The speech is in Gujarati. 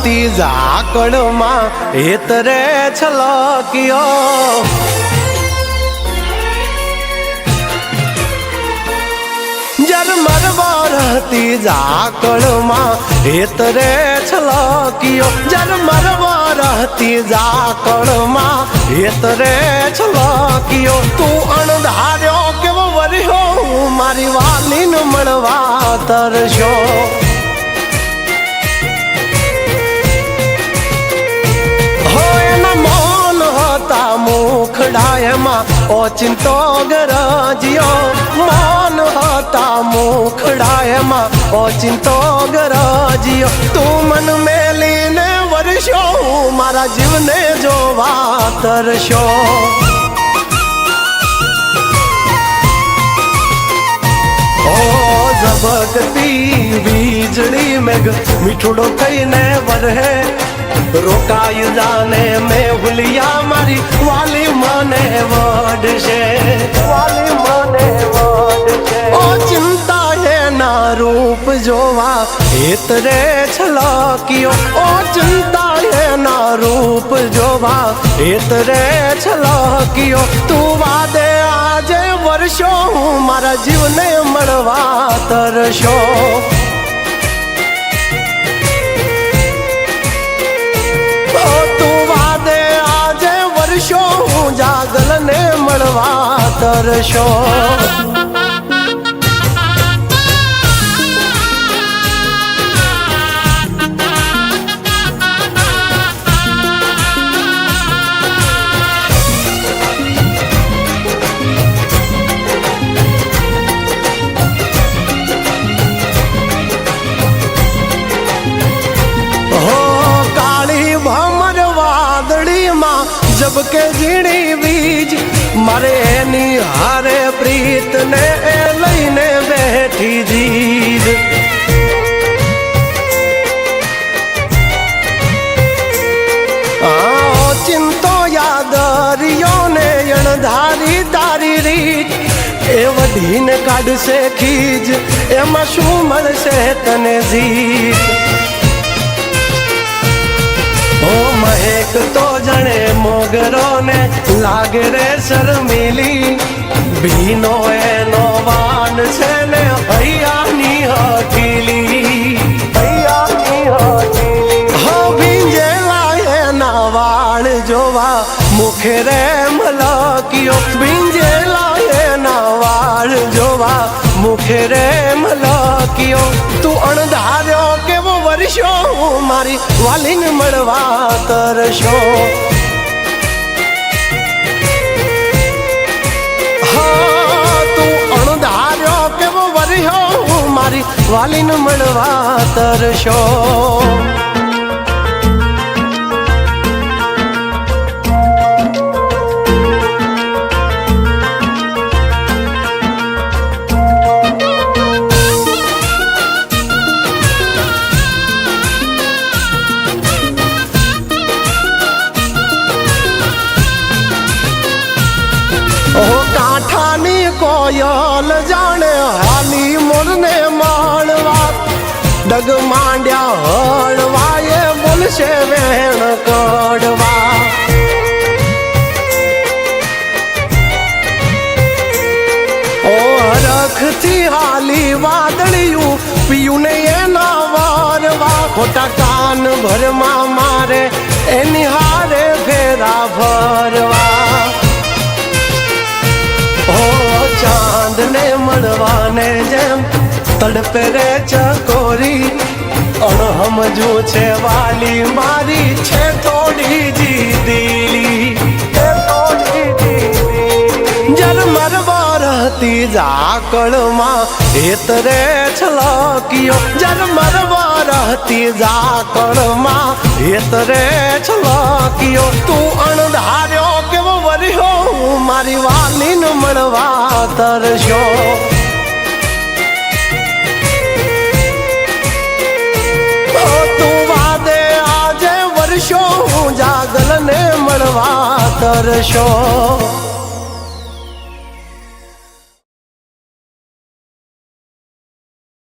વરહતી ઝાકળમાં હેતરે છલક્યો ઝરમર વરહતી ઝાકળમાં હેતરે છલક્યો ઝરમર વરહતી ઝાકળમાં હેતરે છલક્યો તું અણધાર્યો કેવો વર્યો મારી વાલીને મળવા તરસ્યો મુખડાયમાં ઓચિંતો ગરજ્યો મૌન હતા મુખડાયમાં ઓચિંતો ગરજ્યો તું મન મેલીને વર્ષો મારા જીવને જોવા તરસ્યો ઝબકતી વીજળી મેઘ મીઠુડો થઈને વરહે રોકાઈ જાને મેં ભૂલિયા મારી વાલી મને વડશે વાલી મને વડશે ઓ ચિંતા એના રૂપ જોવા હેતરે છલક્યો ઓ ચિંતા એના રૂપ જોવા હેતરે છલક્યો તું વાદે આજે વર્ષો મારા જીવને મળવા તરસ્યો જાગલને મળવા તરસ્યો जब के जीणी बीज मारे एनी हारे प्रीत ने लईने बैठी जीद चिंतो यादरियों ने अणधारी तारी रीत ए वधीने काढसे खीज एमां शुं मळशे तने जीत ओ महक तो जने मोगरो ने लागे रे शर्मिली भीनो एनो वान छे ने हयानी हठीली हयानी हठीली हो भींजेला एना वाळ जोवा मुखे रे मलकियो भींजेला एना वाळ जोवा मुखे रे मलकियो तू अणधार्यो केवो वर्षो मारी वालीने મળવા તરસ્યો હા તું અણધાર્યો કેવો વર્યો મારી વાલીને મળવા તરસ્યો कोयल जाने हाली मोरने माणवा डग मांड्या हळवा ये बोलशे वेण कड़वा ओ रख थी हाली वादळियों पियू ने एना वारवा खोटा कान भरमा मारे एनी हारे फेरा भरवा चांद ने मड़वाने जेम तड़पे रे चकोरी अण हम जो छे वाली मारी छे थोड़ी जी दिली जरमर वरहती ઝાકળમાં હેતરે છલક્યો જરમર વરહતી ઝાકળમાં હેતરે છલક્યો તું અણધાર્યો કેવો વર્યો મારી વાલીને મળવા તરસ્યો તું વાદે આજે વર્ષો જાગલને મળવા તરસ્યો